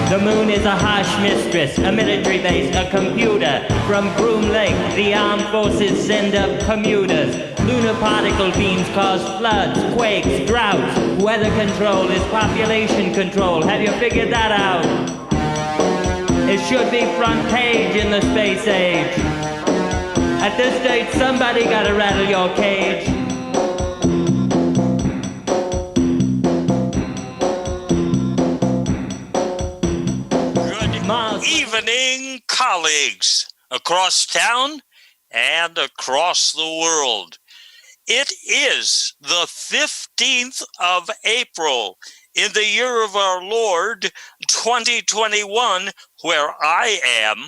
The moon is a harsh mistress, a military base, a computer. From Groom Lake, the armed forces send up commuters. Lunar particle beams cause floods, quakes, droughts. Weather control is population control. Have you figured that out? It should be front page in the space age. At this date, somebody gotta rattle your cage. Evening, colleagues across town and across the world. It is the 15th of April in the year of our Lord 2021, where I am,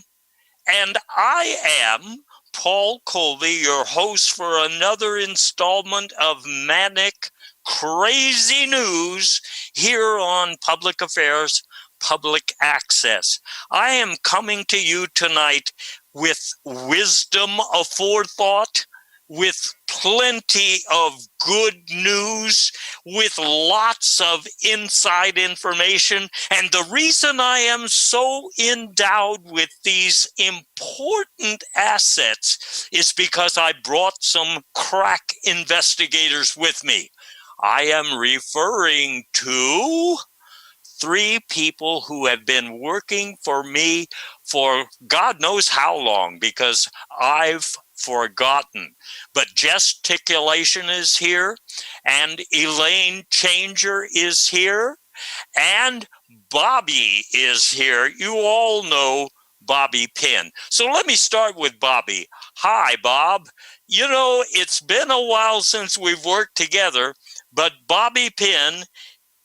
and I am Paul Colby, your host for another installment of Manic Crazy News here on Public Affairs Public Access. I am coming to you tonight with wisdom aforethought, with plenty of good news, with lots of inside information. And the reason I am so endowed with these important assets is because I brought some crack investigators with me. I am referring to 3 people who have been working for me for God knows how long, because I've forgotten. But Gesticulation is here, and Elaine Changer is here, and Bobby is here. You all know Bobby Penn. So let me start with Bobby. Hi, Bob. You know, it's been a while since we've worked together, but Bobby Penn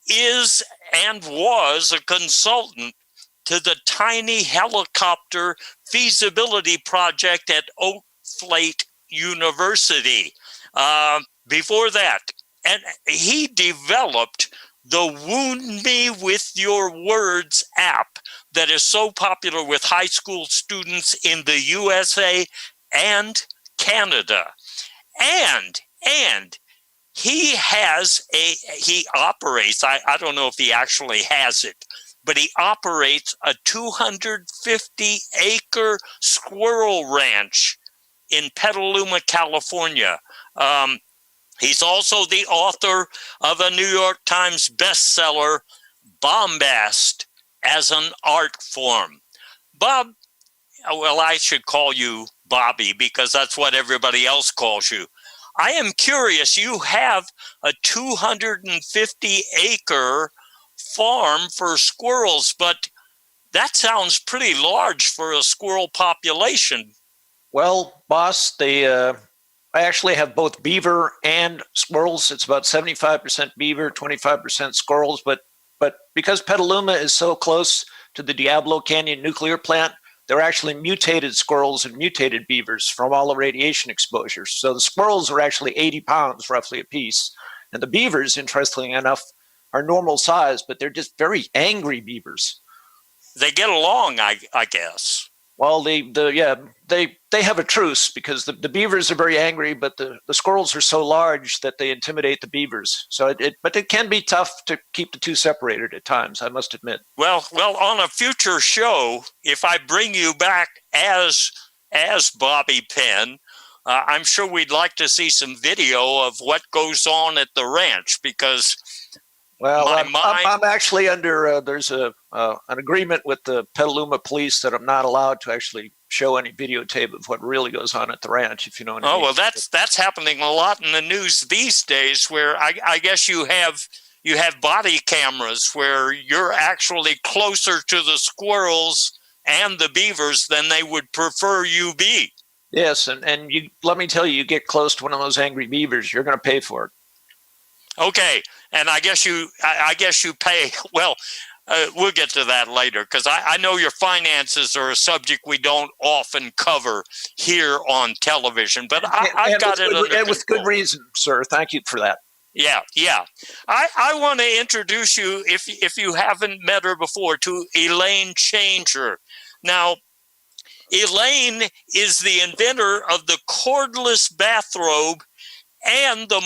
is and was a consultant to the tiny helicopter feasibility project at Oak Slate University. Before that, and he developed the Wound Me With Your Words app that is so popular with high school students in the USA and Canada. And he operates, I don't know if he actually has it, but he operates a 250-acre squirrel ranch in Petaluma, California. He's also the author of a New York Times bestseller, Bombast as an Art Form. Bob, well, I should call you Bobby because that's what everybody else calls you. I am curious, you have a 250-acre farm for squirrels, but that sounds pretty large for a squirrel population. Well, boss, I actually have both beaver and squirrels. It's about 75% beaver, 25% squirrels, but because Petaluma is so close to the Diablo Canyon nuclear plant, they're actually mutated squirrels and mutated beavers from all the radiation exposures. So the squirrels are actually 80 pounds roughly a piece. And the beavers, interestingly enough, are normal size, but they're just very angry beavers. They get along, I guess. Well, they have a truce because the beavers are very angry, but the squirrels are so large that they intimidate the beavers. So but it can be tough to keep the two separated at times, I must admit. Well, on a future show, if I bring you back as Bobby Penn, I'm sure we'd like to see some video of what goes on at the ranch because. Well, I'm actually under there's an agreement with the Petaluma police that I'm not allowed to actually show any videotape of what really goes on at the ranch, if you know what I mean. Oh, well, that's happening a lot in the news these days, where I guess you have body cameras where you're actually closer to the squirrels and the beavers than they would prefer you be. Yes, and let me tell you, you get close to one of those angry beavers, you're going to pay for it. Okay, and I guess you pay. Well, we'll get to that later because I know your finances are a subject we don't often cover here on television. But I got it under control. With good reason, sir. Thank you for that. Yeah. I want to introduce you, if you haven't met her before, to Elaine Changer. Now, Elaine is the inventor of the cordless bathrobe and the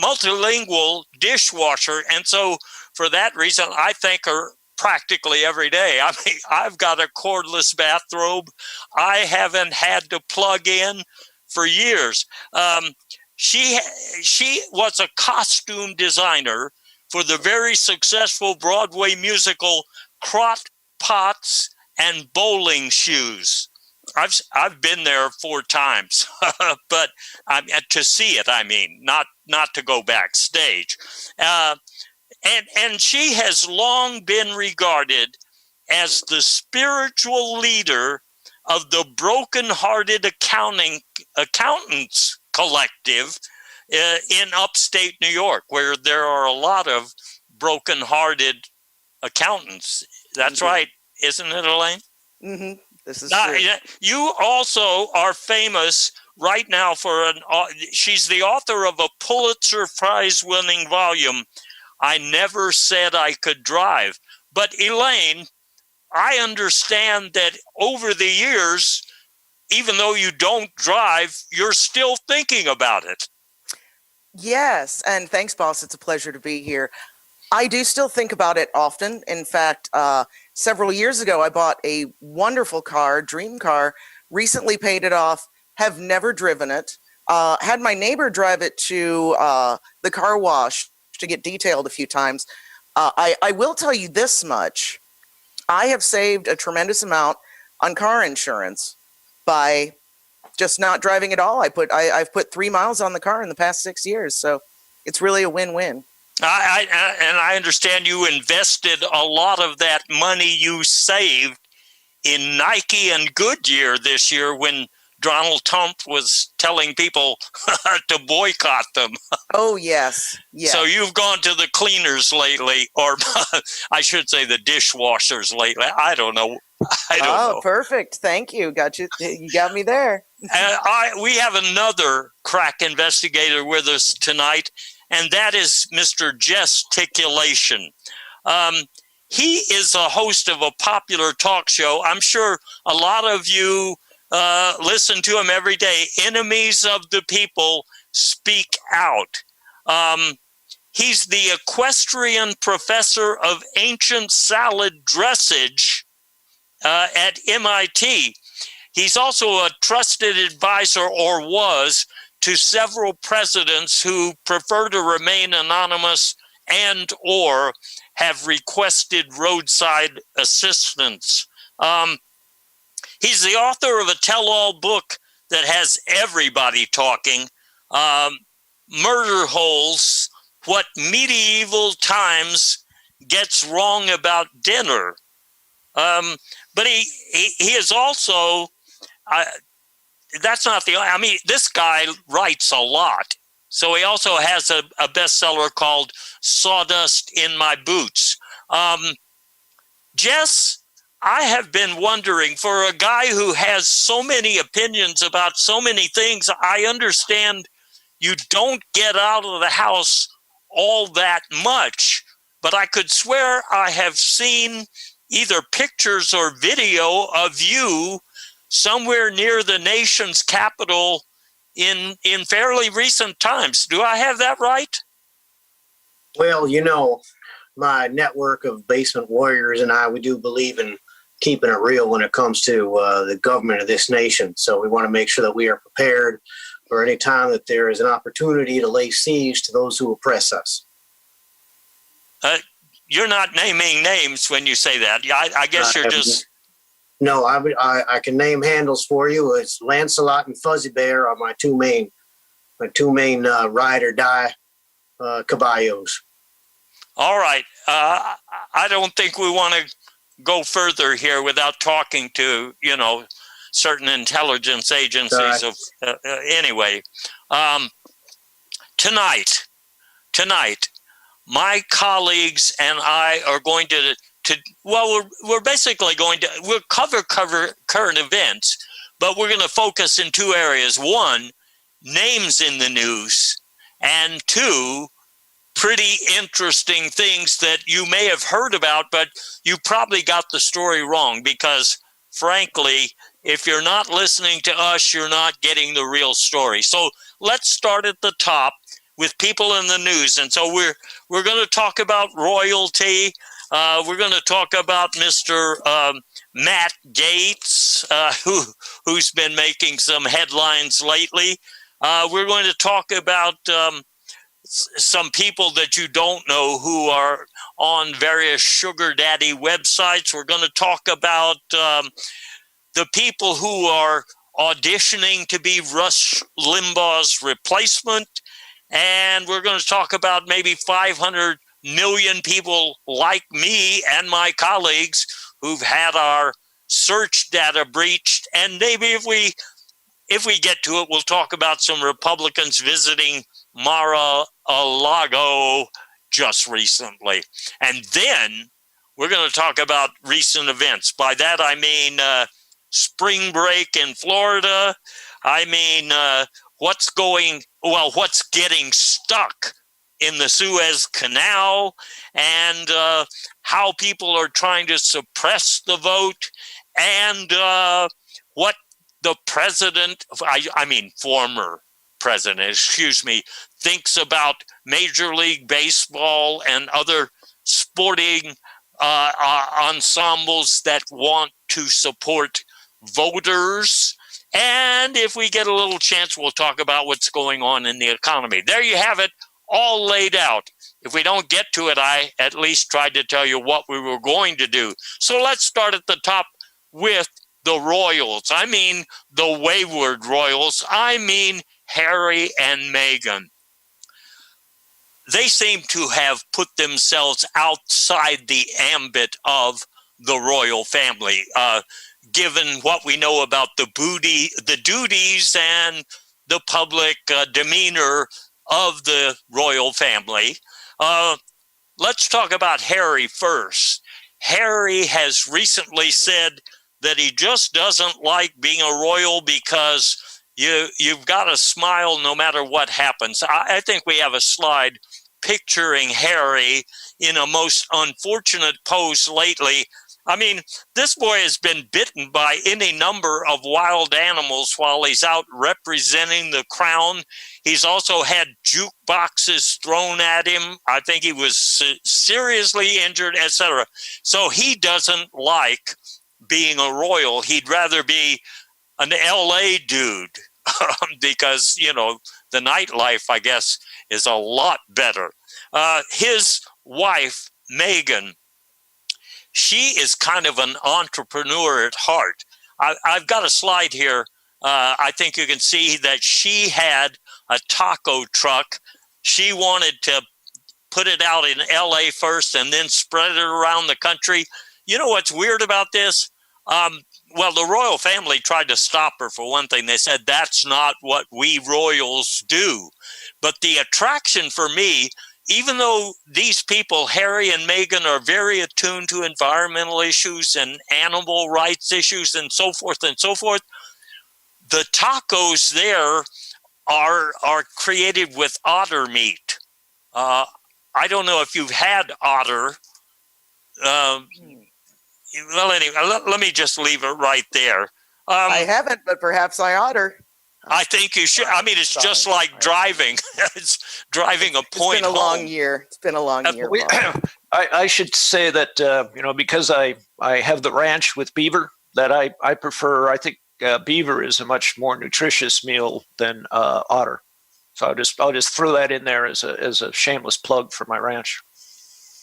multilingual dishwasher. And so for that reason, I thank her practically every day. I mean, I've got a cordless bathrobe I haven't had to plug in for years. She was a costume designer for the very successful Broadway musical Crot Pots and Bowling Shoes. I've been there 4 times, but to see it. I mean, not to go backstage. And she has long been regarded as the spiritual leader of the broken-hearted accountants collective in upstate New York, where there are a lot of broken-hearted accountants. That's right, isn't it, Elaine? Mm-hmm. This is true. You also are famous right now for she's the author of a Pulitzer Prize-winning volume, I Never Said I Could Drive. But Elaine, I understand that over the years, even though you don't drive, you're still thinking about it. Yes, and thanks, boss. It's a pleasure to be here. I do still think about it often. In fact, several years ago, I bought a wonderful car, dream car, recently paid it off, have never driven it, had my neighbor drive it to the car wash to get detailed a few times. I will tell you this much. I have saved a tremendous amount on car insurance by just not driving at all. I've put 3 miles on the car in the past 6 years, so it's really a win-win. I understand you invested a lot of that money you saved in Nike and Goodyear this year when Donald Trump was telling people to boycott them. Oh, yes. Yes. So you've gone to the cleaners lately, or I should say the dishwashers lately. I don't know. Oh, perfect. Thank you. Got you. You got me there. We have another crack investigator with us tonight, and that is Mr. Gesticulation. He is a host of a popular talk show. I'm sure a lot of you listen to him every day. Enemies of the People Speak Out. He's the equestrian professor of ancient salad dressage at MIT. He's also a trusted advisor, or was, to several presidents who prefer to remain anonymous and or have requested roadside assistance. He's the author of a tell-all book that has everybody talking, Murder Holes, What Medieval Times Gets Wrong About Dinner. But he is also, that's not the, I mean, this guy writes a lot. So he also has a bestseller called Sawdust in My Boots. Jess, I have been wondering, for a guy who has so many opinions about so many things, I understand you don't get out of the house all that much, but I could swear I have seen either pictures or video of you somewhere near the nation's capital in fairly recent times. Do I have that right? Well, you know, my network of basement warriors and we do believe in keeping it real when it comes to the government of this nation. So we want to make sure that we are prepared for any time that there is an opportunity to lay siege to those who oppress us. You're not naming names when you say that. I guess you're just... No, I can name handles for you. It's Lancelot and Fuzzy Bear are my two main ride or die caballos. All right. I don't think we want to go further here without talking to, certain intelligence agencies. Anyway, tonight, my colleagues and I are going we're basically we'll cover current events, but we're going to focus in 2 areas. 1, names in the news, and 2, pretty interesting things that you may have heard about, but you probably got the story wrong because, frankly, if you're not listening to us, you're not getting the real story. So let's start at the top with people in the news. And so we're going to talk about royalty. We're going to talk about Mr. Matt Gaetz, who's been making some headlines lately. We're going to talk about some people that you don't know who are on various sugar daddy websites. We're going to talk about the people who are auditioning to be Rush Limbaugh's replacement. And we're going to talk about maybe 500 million people like me and my colleagues who've had our search data breached. And maybe if we get to it, we'll talk about some Republicans visiting Mar-a-Lago just recently. And then we're going to talk about recent events. By that, I mean spring break in Florida. I mean, what's getting stuck in the Suez Canal, and how people are trying to suppress the vote, and what the president, former president, thinks about Major League Baseball and other sporting ensembles that want to support voters. And if we get a little chance, we'll talk about what's going on in the economy. There you have it, all laid out. If we don't get to it, I at least tried to tell you what we were going to do. So let's start at the top with the royals. I mean, the wayward royals. I mean, Harry and Meghan. They seem to have put themselves outside the ambit of the royal family, given what we know about the duties and the public demeanor of the royal family. Let's talk about Harry first. Harry has recently said that he just doesn't like being a royal because you've got to smile no matter what happens. I think we have a slide picturing Harry in a most unfortunate pose lately. I mean, this boy has been bitten by any number of wild animals while he's out representing the crown. He's also had jukeboxes thrown at him. I think he was seriously injured, etc. So he doesn't like being a royal. He'd rather be an LA dude because, the nightlife, I guess, is a lot better. His wife, Meghan, she is kind of an entrepreneur at heart. I've got a slide here. I think you can see that she had a taco truck. She wanted to put it out in LA first and then spread it around the country. You know what's weird about this? Well, the royal family tried to stop her for one thing. They said, that's not what we royals do. But the attraction for me, even though these people, Harry and Meghan, are very attuned to environmental issues and animal rights issues and so forth, the tacos there are created with otter meat. I don't know if you've had otter. Well, anyway, let me just leave it right there. I haven't, but perhaps I oughter. I think you should. I mean, it's just like driving. It's driving a point home. It's been a long year. It's been a long year. I should say that, because I have the ranch with beaver, that I prefer, I think beaver is a much more nutritious meal than otter. So I'll just throw that in there as a shameless plug for my ranch.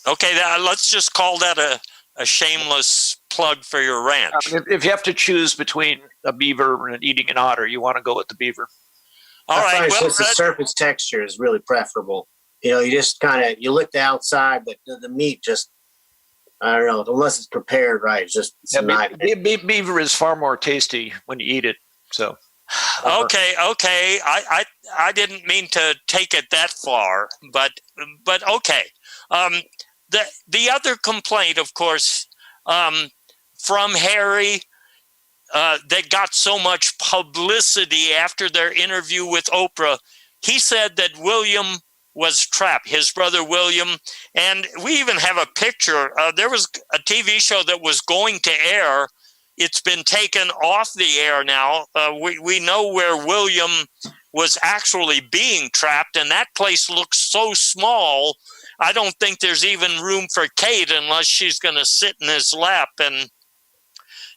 Okay, let's just call that a shameless plug for your ranch. If you have to choose between a beaver and eating an otter, you want to go with the beaver. All right. Well, the surface texture is really preferable. You just you lick the outside, but the meat just, I don't know, unless it's prepared right. It's beaver is far more tasty when you eat it. So. Okay. I didn't mean to take it that far, but okay. The other complaint, of course, from Harry, that got so much publicity after their interview with Oprah, he said that William was trapped, his brother William, and we even have a picture. There was a TV show that was going to air. It's been taken off the air now. We know where William was actually being trapped, and that place looks so small. I don't think there's even room for Kate unless she's going to sit in his lap. And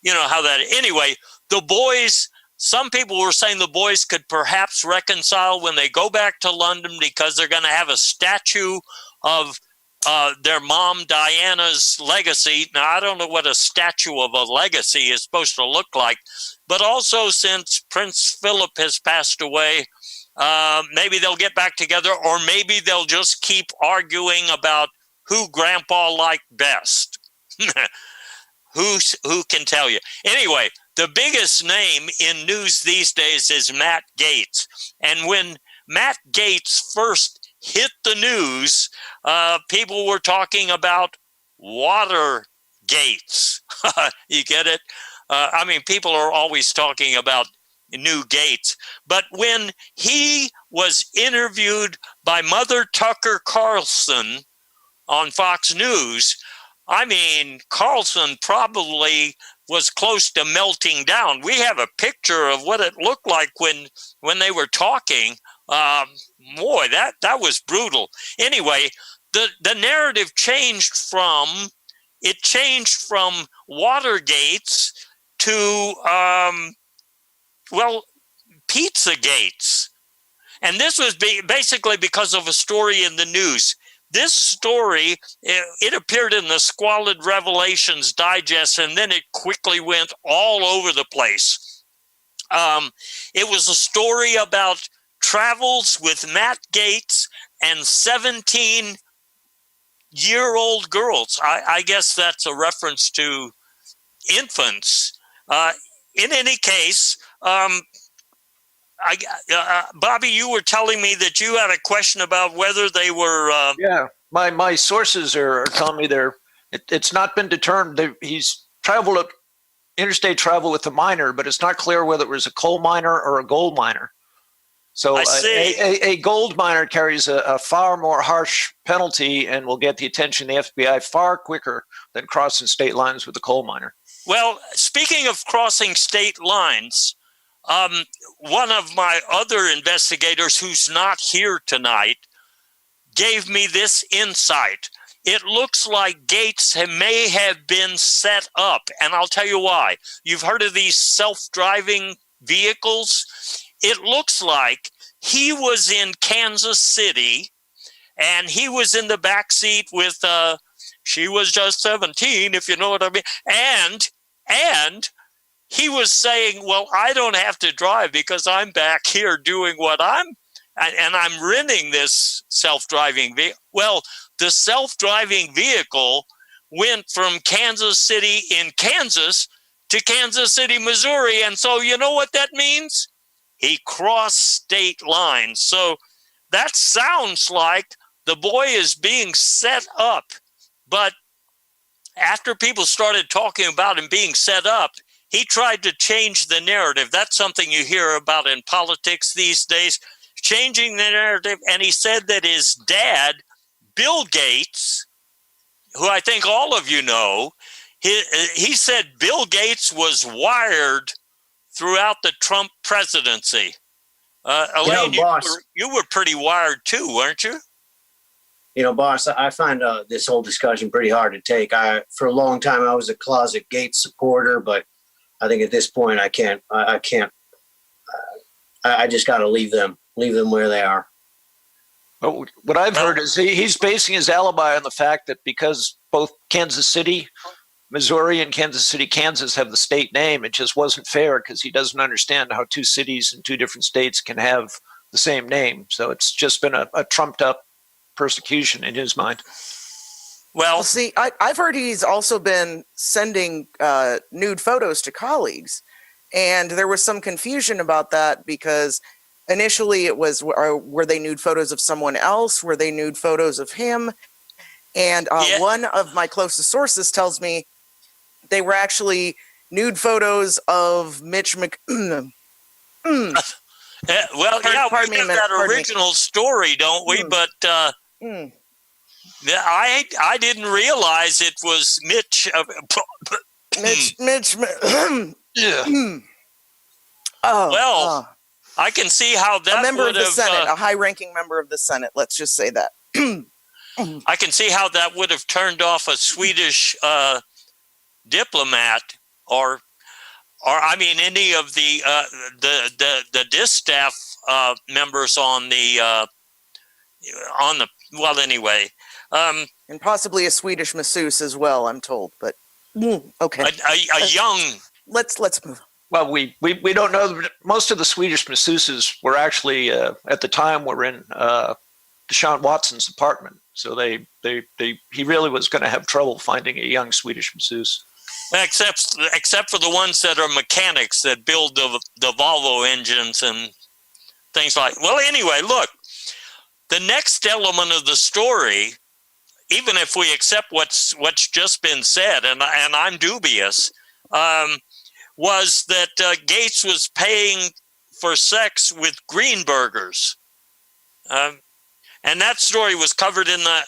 you know how that, anyway, the boys, some people were saying the boys could perhaps reconcile when they go back to London because they're going to have a statue of their mom Diana's legacy. Now, I don't know what a statue of a legacy is supposed to look like, but also since Prince Philip has passed away, maybe they'll get back together, or maybe they'll just keep arguing about who Grandpa liked best. Who can tell you? Anyway, the biggest name in news these days is Matt Gaetz. And when Matt Gaetz first hit the news, people were talking about water gates. You get it? I mean, people are always talking about new gates. But when he was interviewed by Mother Tucker Carlson on Fox News, I mean, Carlson probably was close to melting down. We have a picture of what it looked like when they were talking. Boy, that was brutal. Anyway, the narrative changed from Watergates to Pizza Gates. And this was basically because of a story in the news. This story, it appeared in the Squalid Revelations Digest, and then it quickly went all over the place. It was a story about travels with Matt Gaetz and 17-year-old girls. I guess that's a reference to infants. In any case, Bobby, you were telling me that you had a question about whether they were. Yeah, my sources are telling me it's not been determined. He's traveled interstate travel with a minor, but it's not clear whether it was a coal miner or a gold miner. So a gold miner carries a far more harsh penalty and will get the attention of the FBI far quicker than crossing state lines with a coal miner. Well, Speaking of crossing state lines, one of my other investigators who's not here tonight gave me this insight. It looks like Gates may have been set up, and I'll tell you why. You've heard of these self-driving vehicles? It looks like he was in Kansas City, and he was in the back seat with, she was just 17, if you know what I mean, and he was saying, well, I don't have to drive because I'm back here doing what I'm renting this self-driving vehicle. Well, the self-driving vehicle went from Kansas City in Kansas to Kansas City, Missouri. And so you know what that means? He crossed state lines. So that sounds like the boy is being set up. But after people started talking about him being set up, he tried to change the narrative. That's something you hear about in politics these days, changing the narrative. And he said that his dad, Bill Gates, who I think all of you know, he said Bill Gates was wired throughout the Trump presidency. Elaine, you were pretty wired too, weren't you? You know, boss, I find this whole discussion pretty hard to take. For a long time, I was a closet Gates supporter, but I think at this point, I can't. I just got to leave them where they are. Well, what I've heard is he's basing his alibi on the fact that because both Kansas City, Missouri, and Kansas City, Kansas have the state name, it just wasn't fair because he doesn't understand how two cities in two different states can have the same name. So it's just been a trumped up persecution in his mind. Well, see, I've heard he's also been sending nude photos to colleagues, and there was some confusion about that because initially it was, were they nude photos of someone else? Were they nude photos of him? And one of my closest sources tells me they were actually nude photos of Mitch Well, yeah, we have that original story, don't we? But I didn't realize it was Mitch. Mitch. I can see how that a member would of the have, Senate, a high-ranking member of the Senate. Let's just say that. I can see how that would have turned off a Swedish diplomat, or I mean, any of the distaff members on the well, anyway. And possibly a Swedish masseuse as well, I'm told. But okay, a young. Let's move. Well, we don't know. Most of the Swedish masseuses were actually at the time were in Deshaun Watson's apartment, so he really was going to have trouble finding a young Swedish masseuse. Except for the ones that are mechanics that build the Volvo engines and things like. Well, anyway, look, the next element of the story, even if we accept what's just been said, and I'm dubious, was that Gates was paying for sex with Greenburgers. And that story was covered in the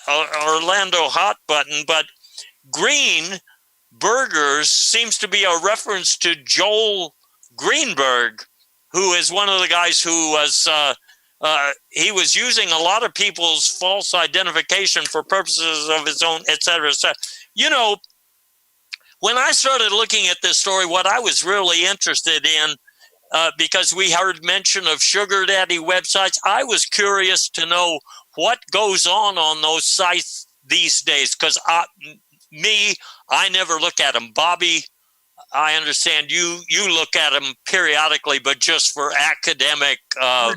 Orlando Hot Button, but Green Burgers seems to be a reference to Joel Greenberg, who is one of the guys who was he was using a lot of people's false identification for purposes of his own, et cetera, et cetera. You know, when I started looking at this story, what I was really interested in, because we heard mention of sugar daddy websites, I was curious to know what goes on those sites these days, because I never look at them. Bobby, I understand you look at them periodically, but just for academic.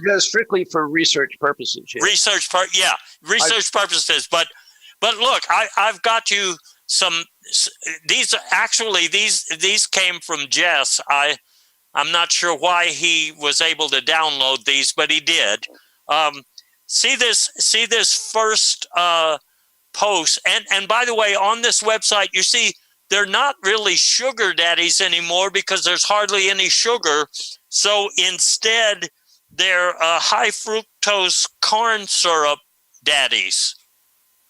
Just strictly for research purposes. Yeah. Research purposes. But look, I've got you some. These came from Jess. I'm not sure why he was able to download these, but he did. See this first post, and by the way, on this website, you see they're not really sugar daddies anymore because there's hardly any sugar. So instead, they're high fructose corn syrup daddies.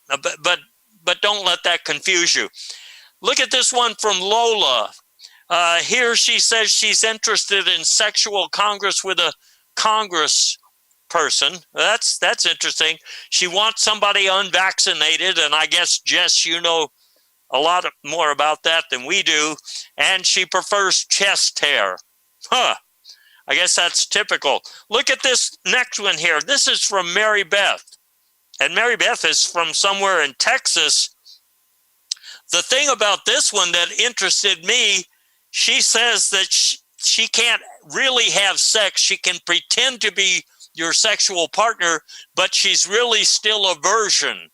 But don't let that confuse you. Look at this one from Lola. Here she says she's interested in sexual congress with a Congress person. That's interesting. She wants somebody unvaccinated, and I guess, Jess, you know a lot more about that than we do. And she prefers chest hair. I guess that's typical. Look at this next one here. This is from Mary Beth. And Mary Beth is from somewhere in Texas. The thing about this one that interested me, she says that she can't really have sex. She can pretend to be your sexual partner, but she's really still a virgin.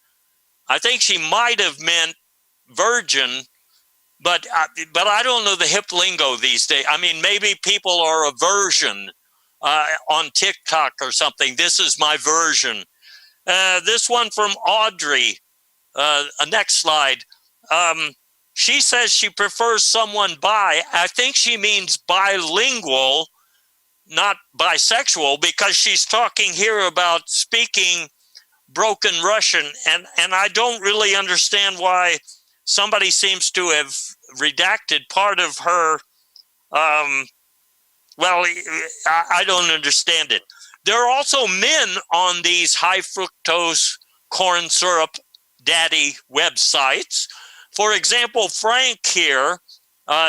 I think she might have meant virgin, but I don't know the hip lingo these days. I mean, maybe people are a virgin on TikTok or something. This is my version. This one from Audrey. Next slide. She says she prefers someone bi. I think she means bilingual, not bisexual, because she's talking here about speaking broken Russian, and I don't really understand why somebody seems to have redacted part of her. Well, I don't understand it. There are also men on these high fructose corn syrup daddy websites. For example, Frank here,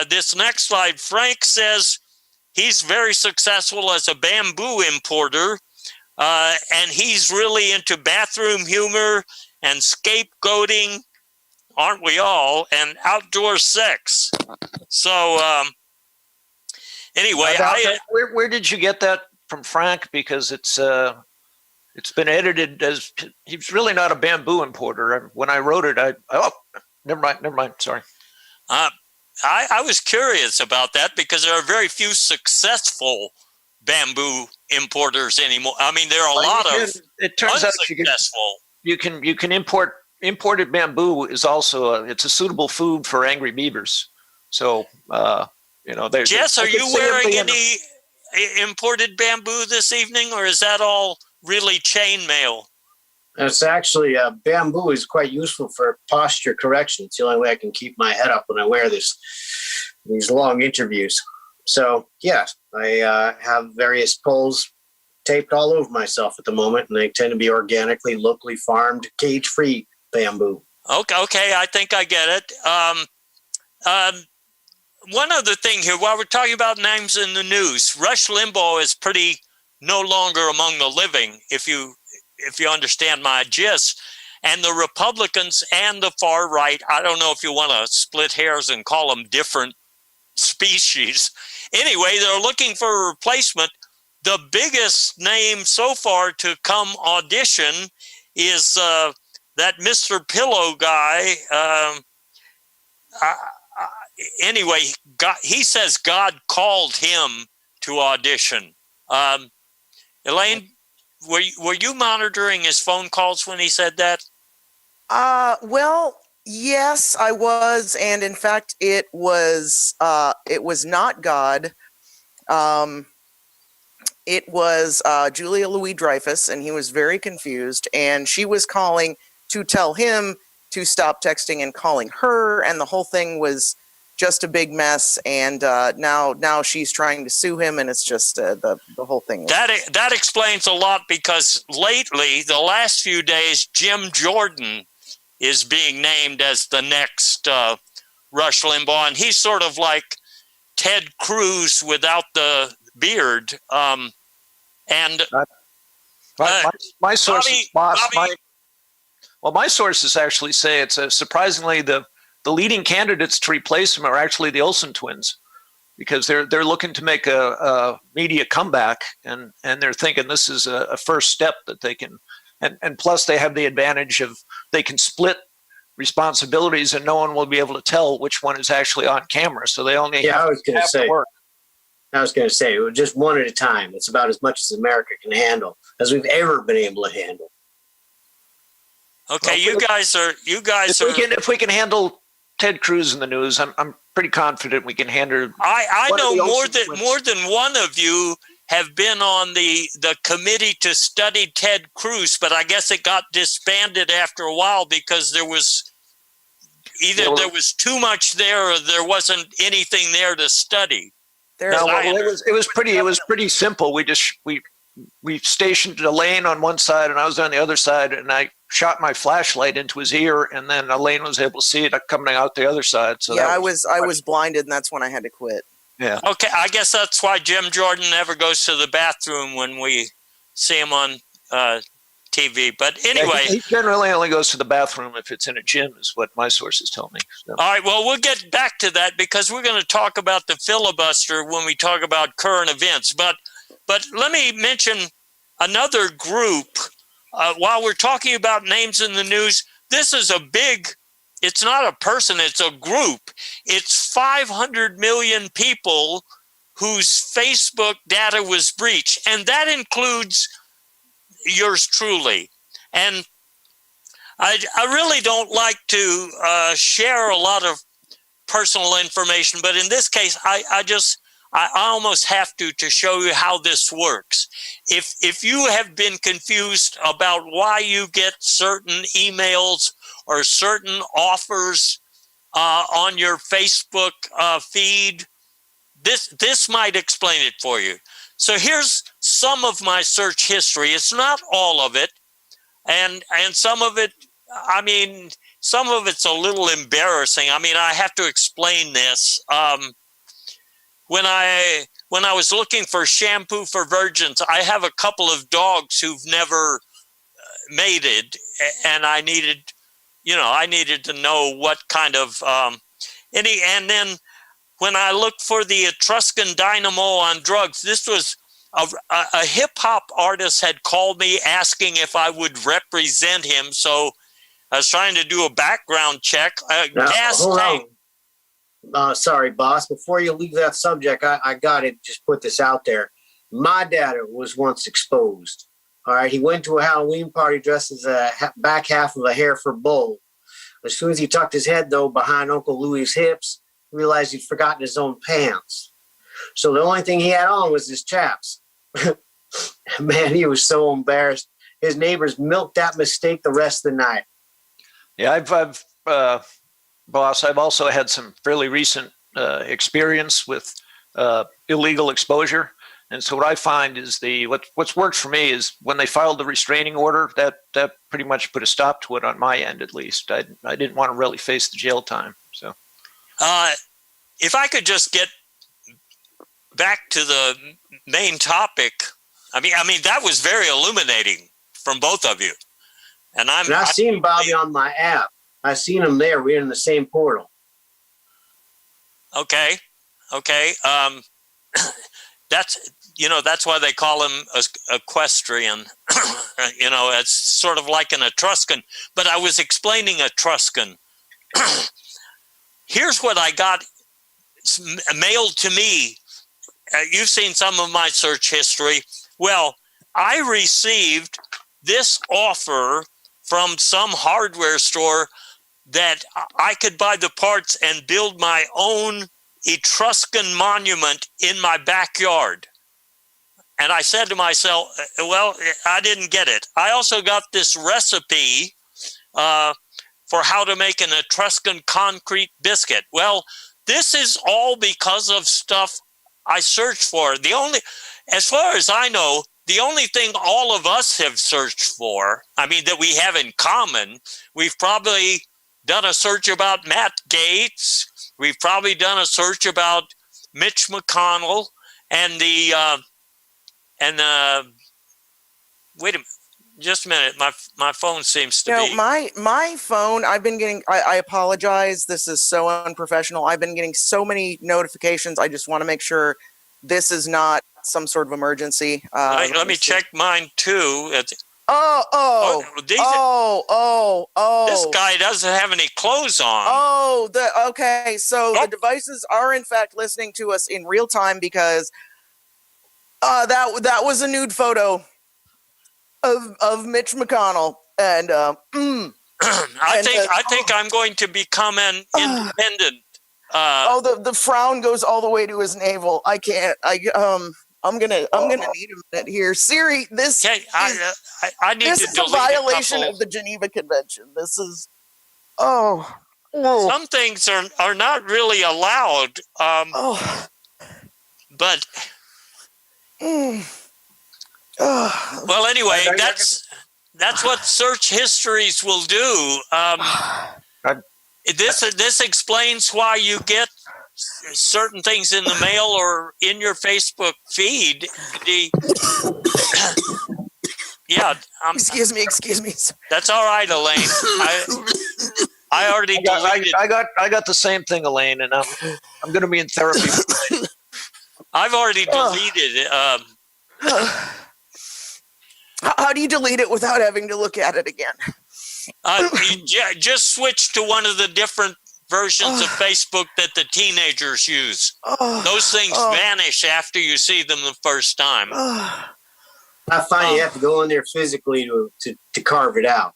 this next slide, Frank says he's very successful as a bamboo importer, and he's really into bathroom humor and scapegoating, aren't we all, and outdoor sex. So anyway, where did you get that from, Frank? Because it's been edited as he's really not a bamboo importer. When I wrote it, never mind. Sorry. I was curious about that because there are very few successful bamboo importers anymore. I mean, there are a lot of it turns out unsuccessful. You can import. Imported bamboo is also it's a suitable food for angry beavers. So Jess, are you wearing any imported bamboo this evening, or is that all really chainmail? It's actually bamboo is quite useful for posture correction. It's the only way I can keep my head up when I wear these long interviews. So yeah, I have various poles taped all over myself at the moment, and they tend to be organically, locally farmed, cage-free bamboo. Okay, I think I get it. One other thing here, while we're talking about names in the news, Rush Limbaugh is no longer among the living, if you understand my gist. And the Republicans and the far right, I don't know if you want to split hairs and call them different species. Anyway, they're looking for a replacement. The biggest name so far to come audition is that Mr. Pillow guy. Anyway, he says God called him to audition. Elaine, were you monitoring his phone calls when he said that? Well, yes, I was, and in fact, it was not God. It was Julia Louis-Dreyfus, and he was very confused, and she was calling to tell him to stop texting and calling her, and the whole thing was just a big mess. And now she's trying to sue him, and it's just the whole thing. That explains a lot, because lately, the last few days, Jim Jordan is being named as the next Rush Limbaugh, and he's sort of like Ted Cruz without the beard. My sources, Bobby, my sources actually say it's surprisingly the leading candidates to replace him are actually the Olsen twins, because they're looking to make a media comeback, and they're thinking this is a first step that they can, and plus they have the advantage of they can split responsibilities and no one will be able to tell which one is actually on camera. So they only have to work. I was going to say, just one at a time. It's about as much as America can handle, as we've ever been able to handle. Okay, well, if we can handle Ted Cruz in the news, I'm pretty confident we can handle. I know more than one of you have been on the committee to study Ted Cruz, but I guess it got disbanded after a while because there was too much there, or there wasn't anything there to study. It was pretty simple. We stationed Elaine on one side and I was on the other side, and I shot my flashlight into his ear, and then Elaine was able to see it coming out the other side. So yeah, I was blinded, and that's when I had to quit. Yeah. Okay, I guess that's why Jim Jordan never goes to the bathroom when we see him on TV. But anyway, he generally only goes to the bathroom if it's in a gym, is what my sources tell me. So. All right, well, we'll get back to that, because we're going to talk about the filibuster when we talk about current events. But let me mention another group. While we're talking about names in the news, this is it's not a person, it's a group. It's 500 million people whose Facebook data was breached, and that includes yours truly. And I really don't like to share a lot of personal information, but in this case, I almost have to show you how this works. If you have been confused about why you get certain emails or certain offers on your Facebook feed, this might explain it for you. So here's some of my search history. It's not all of it, and some of it, some of it's a little embarrassing. I have to explain this. When I was looking for shampoo for virgins, I have a couple of dogs who've never mated, and I needed to know what kind of and then when I looked for the Etruscan dynamo on drugs, this was a hip hop artist had called me asking if I would represent him. So I was trying to do a background check. Hold on. Sorry, boss. Before you leave that subject, I got to just put this out there. My dad was once exposed. All right. He went to a Halloween party dressed as a back half of a Hereford bull. As soon as he tucked his head, though, behind Uncle Louie's hips, he realized he'd forgotten his own pants. So the only thing he had on was his chaps. Man, he was so embarrassed. His neighbors milked that mistake the rest of the night. Yeah, boss, I've also had some fairly recent experience with illegal exposure. And so what I find is what's worked for me is when they filed the restraining order, that pretty much put a stop to it on my end, at least. I didn't want to really face the jail time. So, if I could just get back to the main topic, I mean that was very illuminating from both of you, and I've seen Bobby on my app. I've seen him there. We're in the same portal. Okay. That's why they call him equestrian. It's sort of like an Etruscan. But I was explaining Etruscan. Here's what I got mailed to me. You've seen some of my search history. Well, I received this offer from some hardware store that I could buy the parts and build my own Etruscan monument in my backyard. And I said to myself, well, I didn't get it. I also got this recipe for how to make an Etruscan concrete biscuit. Well, this is all because of stuff I searched for. As far as I know, the only thing all of us have searched for, that we have in common, we've probably done a search about Matt Gaetz. We've probably done a search about Mitch McConnell and wait a minute, just a minute. My phone seems to be. My phone, I've been getting, I apologize. This is so unprofessional. I've been getting so many notifications. I just want to make sure this is not some sort of emergency. Let me check mine too. This guy doesn't have any clothes on. Okay. So the devices are in fact listening to us in real time because that was a nude photo of Mitch McConnell, and I think I'm going to become an independent. The frown goes all the way to his navel. I can't. I'm gonna need a minute here. Siri, this I need this to is delete a violation a of the Geneva Convention. This is some things are not really allowed. But well, anyway, that's what search histories will do. This explains why you get certain things in the mail or in your Facebook feed. Excuse me. That's all right, Elaine. I already deleted. I got the same thing, Elaine, and I'm going to be in therapy. I've already deleted it. How do you delete it without having to look at it again? Just switch to one of the different versions of Facebook that the teenagers use. Those things vanish after you see them the first time. I find you have to go in there physically to carve it out.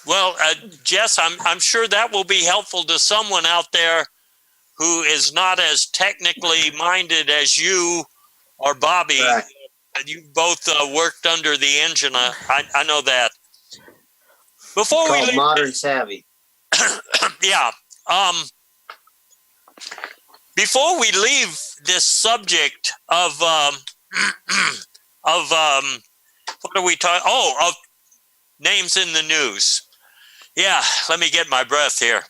Well, Jess, I'm sure that will be helpful to someone out there who is not as technically minded as you or Bobby. Right. You both worked under the engine. I know that. Before we leave, modern savvy. Yeah. Before we leave this subject of what are we talking? Of names in the news. Yeah. Let me get my breath here.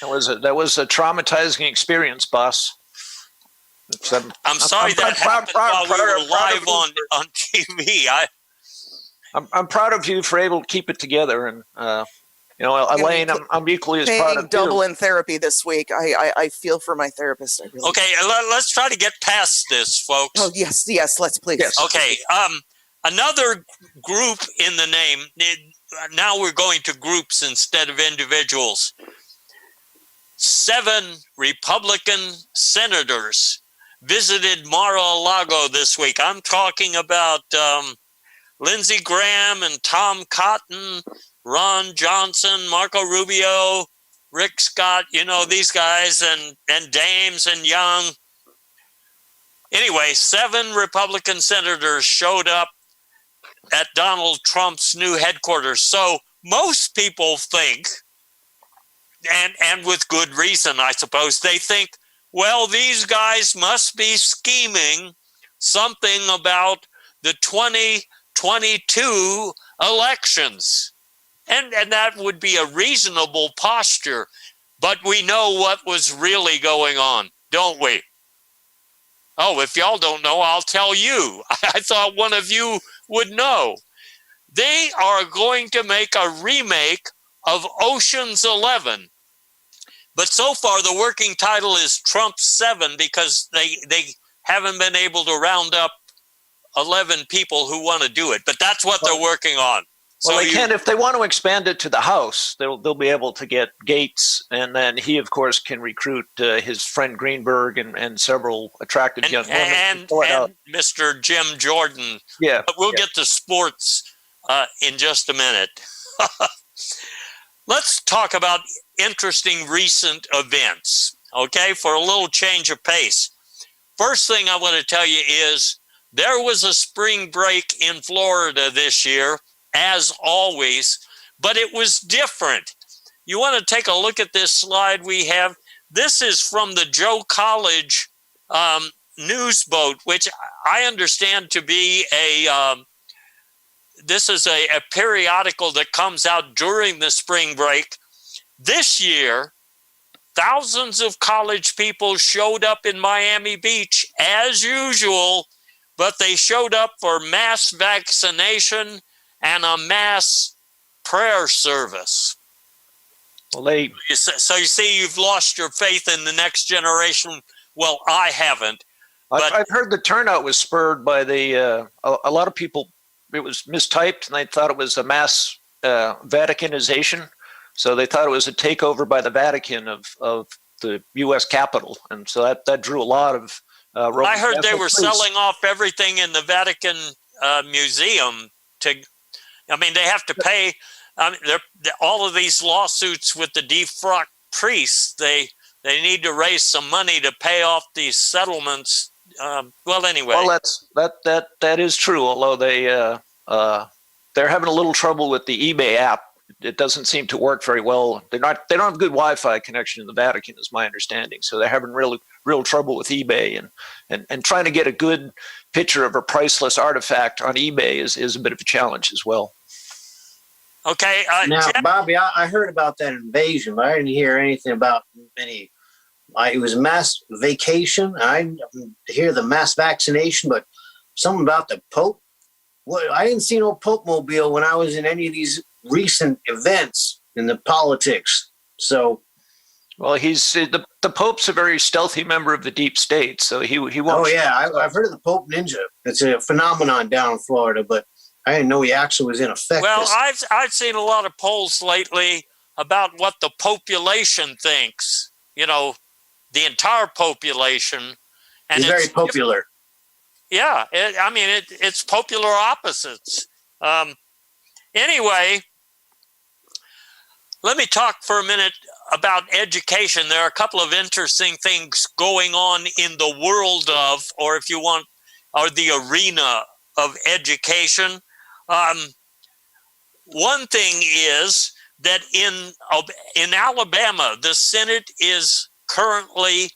That was a traumatizing experience, boss. I'm sorry that happened while we were live on TV. I'm proud of you for able to keep it together, and Elaine, I'm equally as proud of you. Double in therapy this week. I feel for my therapist. I really Okay, let's try to get past this, folks. Oh yes, let's please. Yes. Okay, another group in the name. Now we're going to groups instead of individuals. 7 Republican senators visited Mar-a-Lago this week. I'm talking about Lindsey Graham and Tom Cotton, Ron Johnson, Marco Rubio, Rick Scott, these guys, and Dames and Young. Anyway, 7 Republican senators showed up at Donald Trump's new headquarters. So most people think, and with good reason, I suppose, they think Well, these guys must be scheming something about the 2022 elections. And that would be a reasonable posture. But we know what was really going on, don't we? Oh, if y'all don't know, I'll tell you. I thought one of you would know. They are going to make a remake of Ocean's 11. But so far, the working title is Trump 7 because they haven't been able to round up 11 people who want to do it. But that's what they're working on. Well, So they can, if they want to expand it to the House, they'll be able to get Gates, and then he, of course, can recruit his friend Greenberg and several attractive young women. And Mr. Jim Jordan. Yeah. But we'll get to sports in just a minute. Let's talk about interesting recent events, okay, for a little change of pace. First thing I want to tell you is there was a spring break in Florida this year, as always, but it was different. You want to take a look at this slide we have? This is from the Joe College news boat, which I understand to be this is a periodical that comes out during the spring break. This year, thousands of college people showed up in Miami Beach as usual, but they showed up for mass vaccination and a mass prayer service. Well, so you see, you've lost your faith in the next generation. Well, I haven't. But I've heard the turnout was spurred by a lot of people. It was mistyped, and they thought it was a mass Vaticanization. So they thought it was a takeover by the Vatican of the U.S. Capitol, and so that drew a lot of. Roman I heard they were priests. selling off everything in the Vatican museum to. I mean, they have to pay. All of these lawsuits with the defrocked priests. They need to raise some money to pay off these settlements. Well, anyway. Well, that is true. Although they're having a little trouble with the eBay app. It doesn't seem to work very well. They don't have good Wi-Fi connection in the Vatican, is my understanding. So they're having real trouble with eBay and trying to get a good picture of a priceless artifact on eBay is a bit of a challenge as well. Okay. Now, Bobby, I heard about that invasion, but I didn't hear anything about any. It was mass vacation. I didn't hear the mass vaccination, but something about the Pope. Well, I didn't see no Pope mobile when I was in any of these recent events in the politics. So, well, he's the Pope's a very stealthy member of the deep state, so he won't. Oh yeah, I've heard of the Pope Ninja. It's a phenomenon down in Florida, but I didn't know he actually was in effect. Well, I've seen a lot of polls lately about what the population thinks. You know, the entire population, and he's very popular. Yeah, it's popular opposites. Anyway, let me talk for a minute about education. There are a couple of interesting things going on in the world of, or if you want, or the arena of education. One thing is that in Alabama, the Senate is currently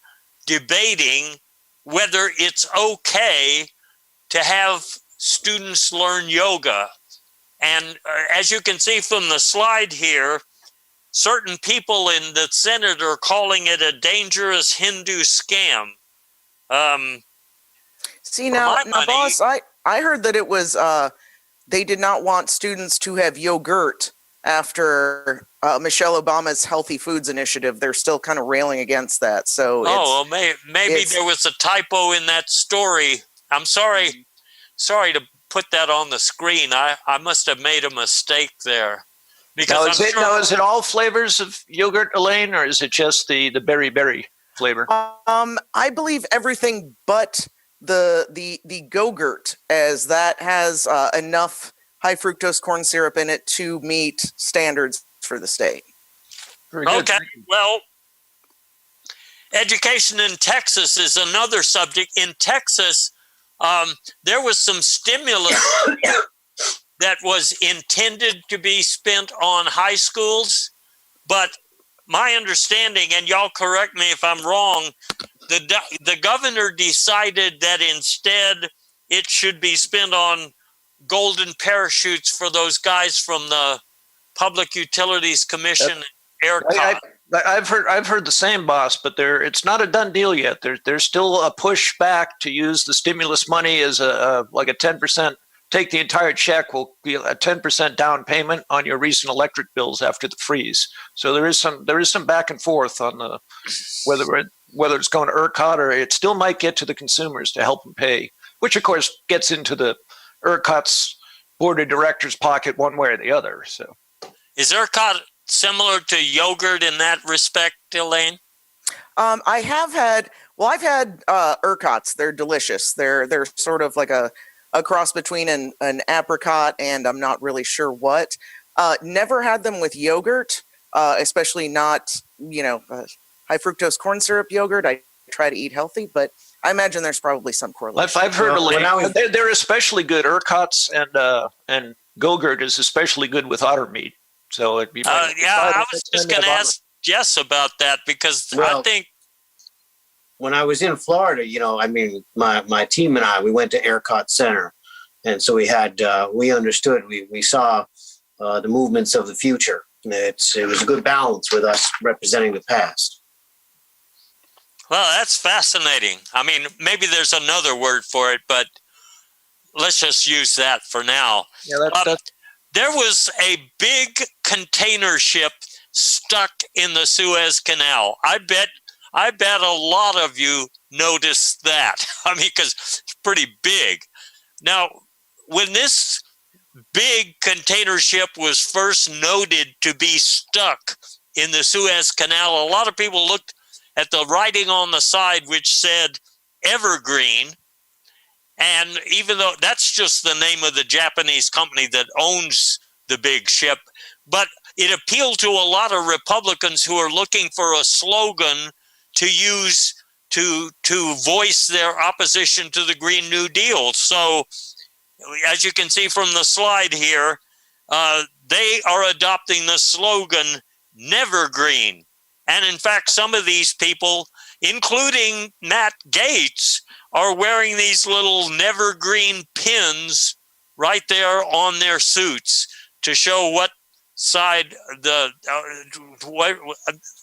debating whether it's okay to have students learn yoga. And as you can see from the slide here, certain people in the Senate are calling it a dangerous Hindu scam. See, now boss, I heard that it was they did not want students to have yogurt after Michelle Obama's Healthy Foods Initiative. They're still kind of railing against that. So maybe there was a typo in that story. I'm sorry to put that on the screen. I must have made a mistake there. Because is it all flavors of yogurt, Elaine, or is it just the berry flavor? I believe everything but the Go-Gurt, as that has enough high fructose corn syrup in it to meet standards for the state. Very good. Okay, well, education in Texas is another subject. In Texas, there was some stimulus that was intended to be spent on high schools, but my understanding, and y'all correct me if I'm wrong, the governor decided that instead it should be spent on golden parachutes for those guys from the Public Utilities Commission and ERCOT. I've heard the same, boss, but it's not a done deal yet. There's still a push back to use the stimulus money as like a 10%. Take the entire check will be a 10% down payment on your recent electric bills after the freeze. So there is some back and forth on the whether it's going to ERCOT or it still might get to the consumers to help them pay, which of course gets into the ERCOT's board of directors' pocket one way or the other. So is ERCOT similar to yogurt in that respect, Elaine? I've had ERCOTs. They're delicious. They're sort of like a cross between an apricot and I'm not really sure what. Never had them with yogurt, especially not, high fructose corn syrup yogurt. I try to eat healthy, but I imagine there's probably some correlation. I've heard they're especially good. ERCOTs and Go-Gurt is especially good with otter meat. So it'd be I was just going to ask Jess about that because I think when I was in Florida, my team and we went to ERCOT Center, and so we understood, we saw the movements of the future. It was a good balance with us representing the past. Well, that's fascinating. I mean, maybe there's another word for it, but let's just use that for now. Yeah, there was a big container ship stuck in the Suez Canal. I bet a lot of you noticed that. I mean, because it's pretty big. Now, when this big container ship was first noted to be stuck in the Suez Canal, a lot of people looked at the writing on the side, which said Evergreen. And even though that's just the name of the Japanese company that owns the big ship, but it appealed to a lot of Republicans who are looking for a slogan to use to voice their opposition to the Green New Deal. So as you can see from the slide here, they are adopting the slogan Never Green. And in fact, some of these people, including Matt Gaetz, are wearing these little Never Green pins right there on their suits to show what side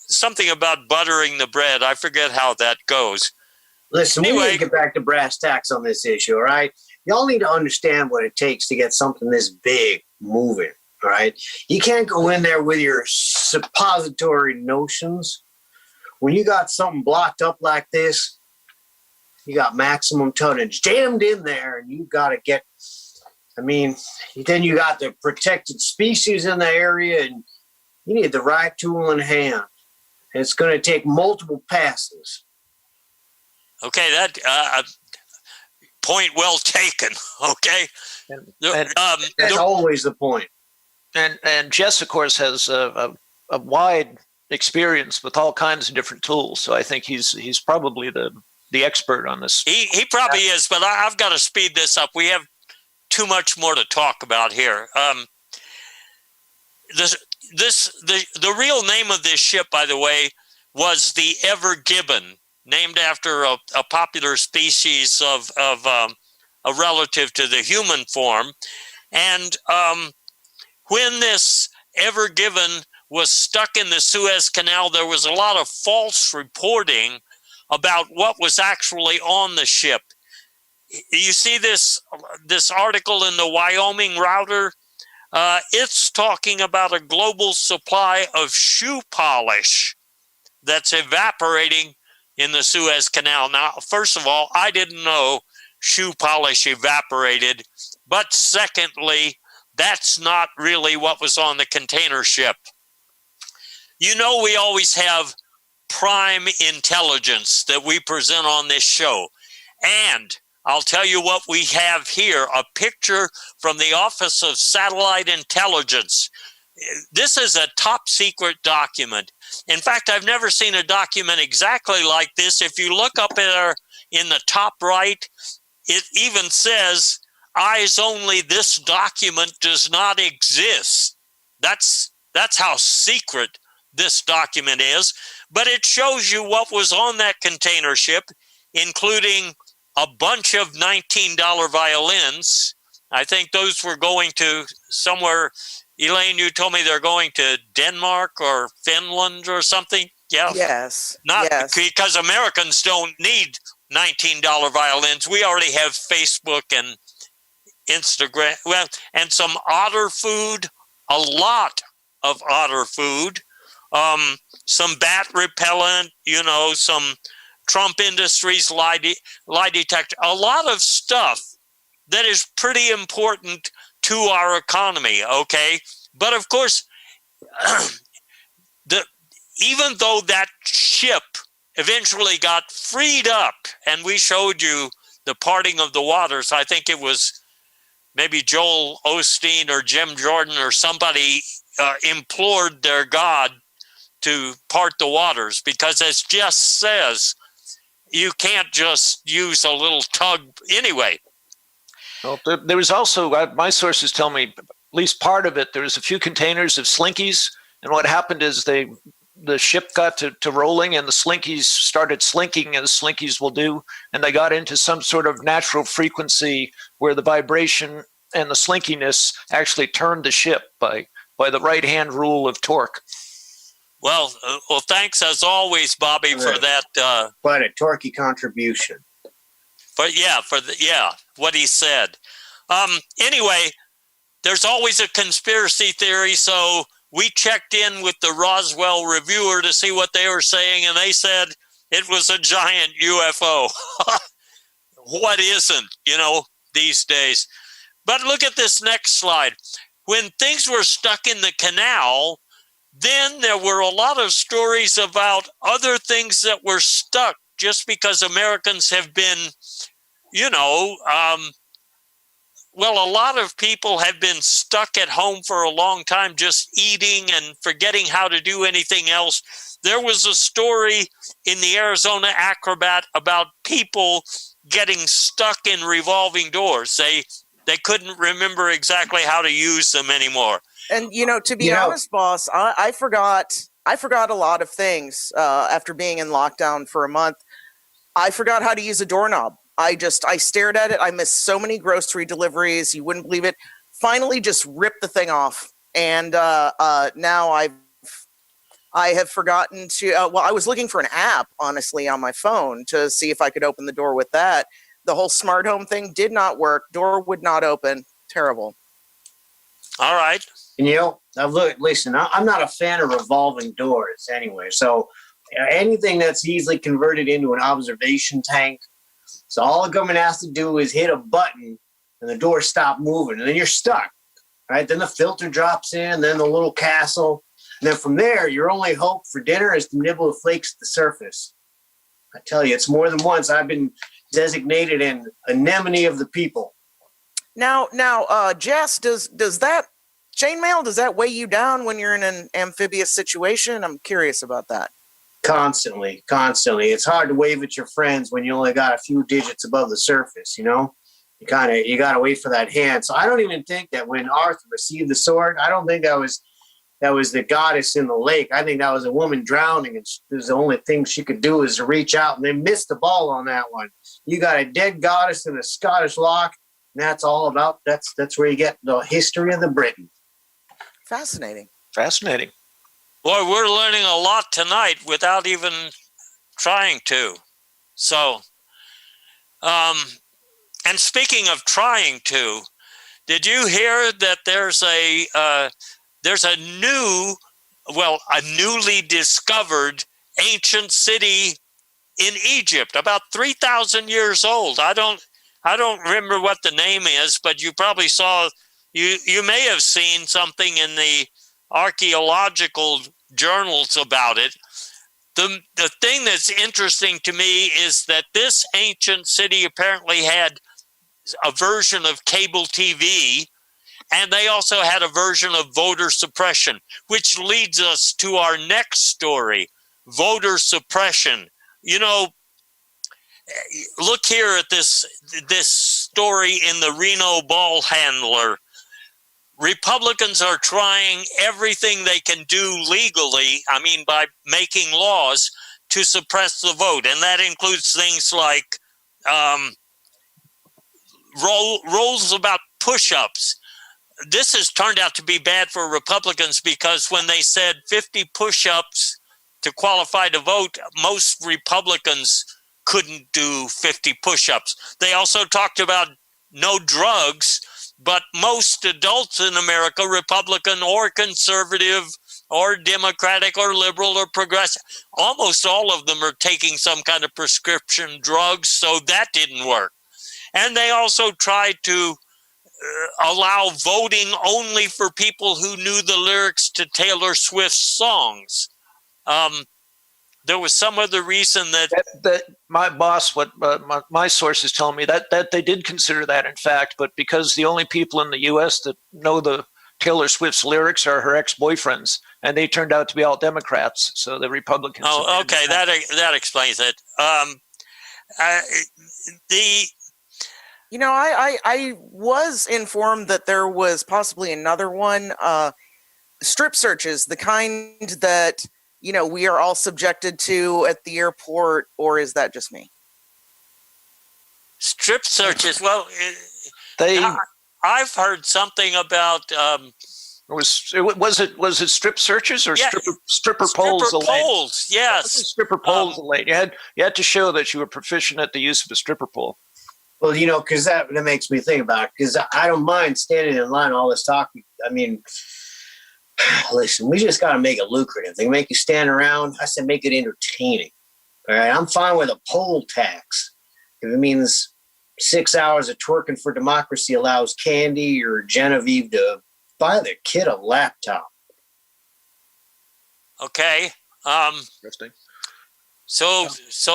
something about buttering the bread. I forget how that goes. Listen, we need to get back to brass tacks on this issue, all right? Y'all need to understand what it takes to get something this big moving, all right? You can't go in there with your suppository notions. When you got something blocked up like this, you got maximum tonnage jammed in there, and you've got to get, then you got the protected species in the area, and you need the right tool in hand. And it's going to take multiple passes. Okay, that point well taken. Okay, that's always the point. And Jess, of course, has a wide experience with all kinds of different tools. So I think he's probably the expert on this. He probably is, but I've got to speed this up. We have too much more to talk about here. The real name of this ship, by the way, was the Ever Gibbon, named after a popular species of a relative to the human form. And when this Ever Gibbon was stuck in the Suez Canal, there was a lot of false reporting about what was actually on the ship. You see this article in the Wyoming Router? It's talking about a global supply of shoe polish that's evaporating in the Suez Canal. Now, first of all, I didn't know shoe polish evaporated, but secondly, that's not really what was on the container ship. You know, we always have prime intelligence that we present on this show. And I'll tell you what we have here, a picture from the Office of Satellite Intelligence. This is a top secret document. In fact, I've never seen a document exactly like this. If you look up there in the top right, it even says, eyes only, this document does not exist. That's how secret this document is, but it shows you what was on that container ship, including a bunch of $19 violins. I think those were going to somewhere. Elaine, you told me they're going to Denmark or Finland or something. Yeah. Yes. Not yes. because Americans don't need $19 violins. We already have Facebook and Instagram, well, and some otter food, a lot of otter food, some bat repellent, some Trump Industries lie detector, a lot of stuff that is pretty important to our economy, okay? But of course, even though that ship eventually got freed up, and we showed you the parting of the waters, I think it was maybe Joel Osteen or Jim Jordan or somebody implored their God to part the waters, because as Jess says, you can't just use a little tug anyway. Well, there was also, my sources tell me, at least part of it, there was a few containers of slinkies, and what happened is the ship got to rolling, and the slinkies started slinking, as slinkies will do, and they got into some sort of natural frequency where the vibration and the slinkiness actually turned the ship by the right-hand rule of torque. Well, thanks as always, Bobby, for that. Quite a torquey contribution. What he said. Anyway, there's always a conspiracy theory, so we checked in with the Roswell Reviewer to see what they were saying, and they said it was a giant UFO. What isn't, these days? But look at this next slide. When things were stuck in the canal, then there were a lot of stories about other things that were stuck just because Americans have been, a lot of people have been stuck at home for a long time just eating and forgetting how to do anything else. There was a story in the Arizona Acrobat about people getting stuck in revolving doors. They couldn't remember exactly how to use them anymore. And to be honest, boss, I forgot a lot of things after being in lockdown for a month. I forgot how to use a doorknob. I stared at it. I missed so many grocery deliveries. You wouldn't believe it. Finally, just ripped the thing off. And now I have forgotten to, I was looking for an app, honestly, on my phone to see if I could open the door with that. The whole smart home thing did not work. Door would not open. Terrible. All right. And listen, I'm not a fan of revolving doors anyway. So anything that's easily converted into an observation tank. So all the government has to do is hit a button and the door stops moving, and then you're stuck. Right? Then the filter drops in, then the little castle. And then from there, your only hope for dinner is to nibble the flakes at the surface. I tell you, it's more than once I've been designated an anemone of the people. Now, Jess, does that chainmail, does that weigh you down when you're in an amphibious situation? I'm curious about that. Constantly. It's hard to wave at your friends when you only got a few digits above the surface, You got to wait for that hand. So I don't even think that when Arthur received the sword, I don't think that was the goddess in the lake. I think that was a woman drowning, and the only thing she could do is to reach out, and they missed the ball on that one. You got a dead goddess in a Scottish loch, and that's all about, that's where you get the history of the Britain. Fascinating. Boy, we're learning a lot tonight without even trying to. So, and speaking of trying to, did you hear that there's a newly discovered ancient city in Egypt, about 3,000 years old? I don't remember what the name is, but you probably saw, you may have seen something in the archaeological journals about it. The thing that's interesting to me is that this ancient city apparently had a version of cable TV, and they also had a version of voter suppression, which leads us to our next story, voter suppression. Look here at this story in the Reno Ball Handler. Republicans are trying everything they can do legally, I mean, by making laws to suppress the vote. And that includes things like rules about push-ups. This has turned out to be bad for Republicans because when they said 50 push-ups to qualify to vote, most Republicans couldn't do 50 push-ups. They also talked about no drugs, but most adults in America, Republican or conservative or Democratic or liberal or progressive, almost all of them are taking some kind of prescription drugs, so that didn't work. And they also tried to allow voting only for people who knew the lyrics to Taylor Swift's songs. There was some other reason that my boss, my sources tell me that they did consider that, in fact, but because the only people in the U.S. that know the Taylor Swift's lyrics are her ex-boyfriends, and they turned out to be all Democrats, so the Republicans. Oh, okay, that explains it. I was informed that there was possibly another one, strip searches, the kind that, we are all subjected to at the airport, or is that just me? Strip searches, well, I've heard something about... Was it strip searches or stripper poles? Stripper poles, yes. Stripper poles, Elaine. You had to show that you were proficient at the use of a stripper pole. Well, because that makes me think about it, because I don't mind standing in line all this talk. I mean, listen, we just got to make it lucrative. They make you stand around. I said make it entertaining. All right, I'm fine with a poll tax. If it means 6 hours of twerking for democracy allows Candy or Genevieve to buy their kid a laptop. Okay. Interesting. So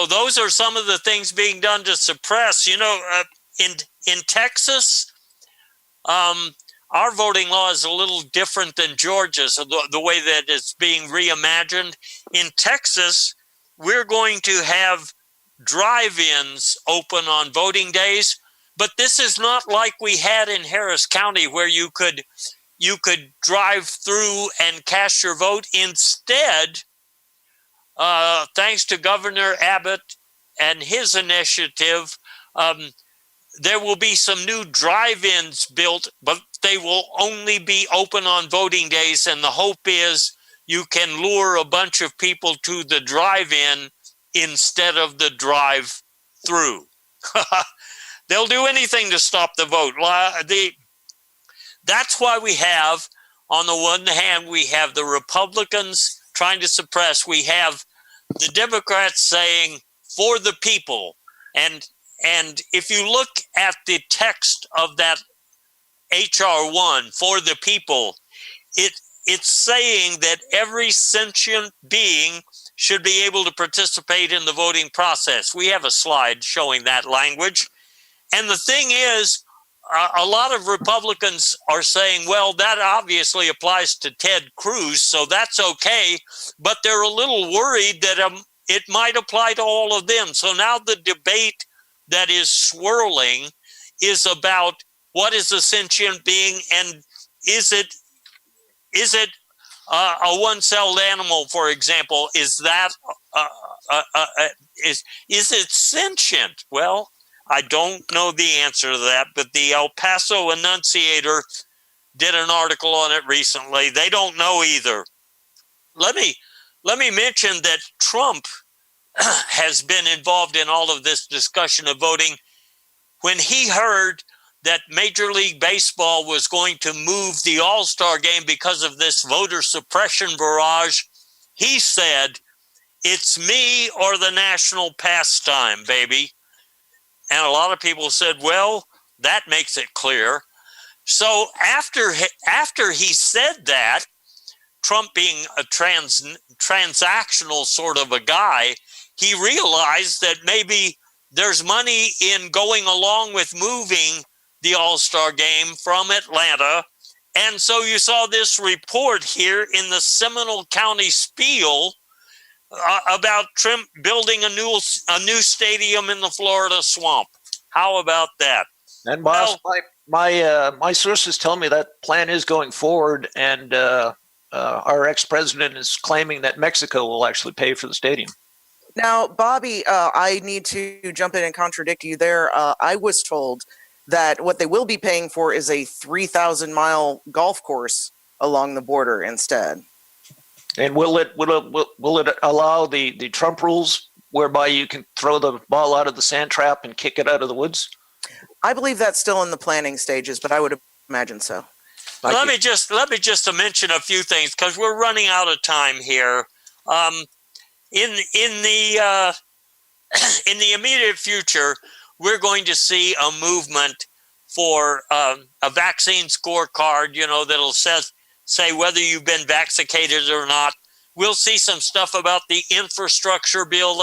those are some of the things being done to suppress. In Texas, our voting law is a little different than Georgia's, the way that it's being reimagined. In Texas, we're going to have drive-ins open on voting days, but this is not like we had in Harris County where you could drive through and cast your vote. Instead, thanks to Governor Abbott and his initiative, there will be some new drive-ins built, but they will only be open on voting days. And the hope is you can lure a bunch of people to the drive-in instead of the drive-through. They'll do anything to stop the vote. That's why we have, on the one hand, we have the Republicans trying to suppress. We have the Democrats saying, for the people. And if you look at the text of that H.R. 1, for the people, it's saying that every sentient being should be able to participate in the voting process. We have a slide showing that language. And the thing is, a lot of Republicans are saying, well, that obviously applies to Ted Cruz, so that's okay. But they're a little worried that it might apply to all of them. So now the debate that is swirling is about what is a sentient being, and is it a one-celled animal, for example? Is that is it sentient? Well, I don't know the answer to that, but the El Paso Annunciator did an article on it recently. They don't know either. Let me mention that Trump has been involved in all of this discussion of voting. When he heard that Major League Baseball was going to move the All-Star game because of this voter suppression barrage, he said, "It's me or the national pastime, baby." And a lot of people said, well, that makes it clear. So after he said that, Trump being a transactional sort of a guy, he realized that maybe there's money in going along with moving the All-Star game from Atlanta. And so you saw this report here in the Seminole County Spiel about Trump building a new stadium in the Florida swamp. How about that? And boss, my sources tell me that plan is going forward, and our ex-president is claiming that Mexico will actually pay for the stadium. Now, Bobby, I need to jump in and contradict you there. I was told that what they will be paying for is a 3,000-mile golf course along the border instead. And will it allow the Trump rules whereby you can throw the ball out of the sand trap and kick it out of the woods? I believe that's still in the planning stages, but I would imagine so. Let me just mention a few things because we're running out of time here. In the immediate future, we're going to see a movement for a vaccine scorecard, that'll say whether you've been vaccinated or not. We'll see some stuff about the infrastructure bill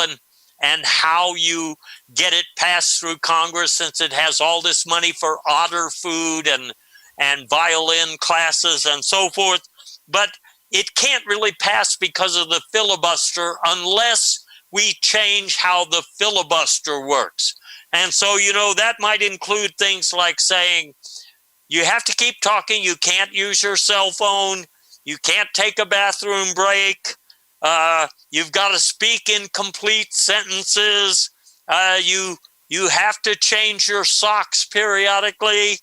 and how you get it passed through Congress, since it has all this money for otter food and violin classes and so forth. But it can't really pass because of the filibuster unless we change how the filibuster works. And so, that might include things like saying you have to keep talking, you can't use your cell phone, you can't take a bathroom break, you've got to speak in complete sentences, you have to change your socks periodically,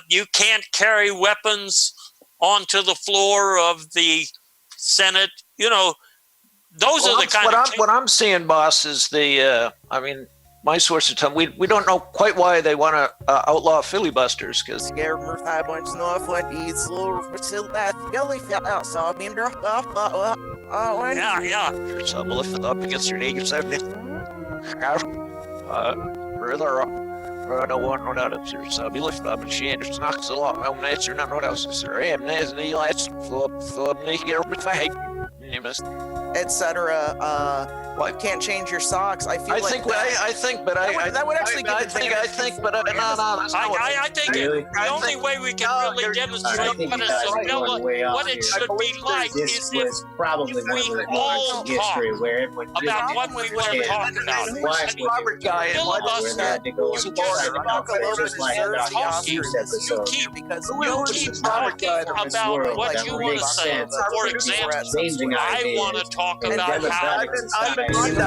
you can't carry weapons onto the floor of the Senate. Those are the kind of what I'm seeing, boss, is my sources tell me we don't know quite why they want to outlaw filibusters, because yeah. Lift it up against your knees. I don't want no doubt, sir. So be lifted up and she just knocks a lot. I'm not sure not what else, sir. I'm not as the lights for me here with my head. Etc. Can't change your socks. I think that would actually give I think that's not what I think the only way we can really demonstrate what it should be like is if we all talk about what we want to talk about. You keep talking about what you want to say. For example, I want to talk about how and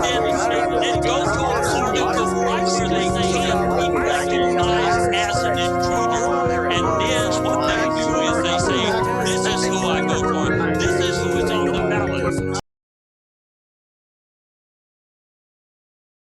then go through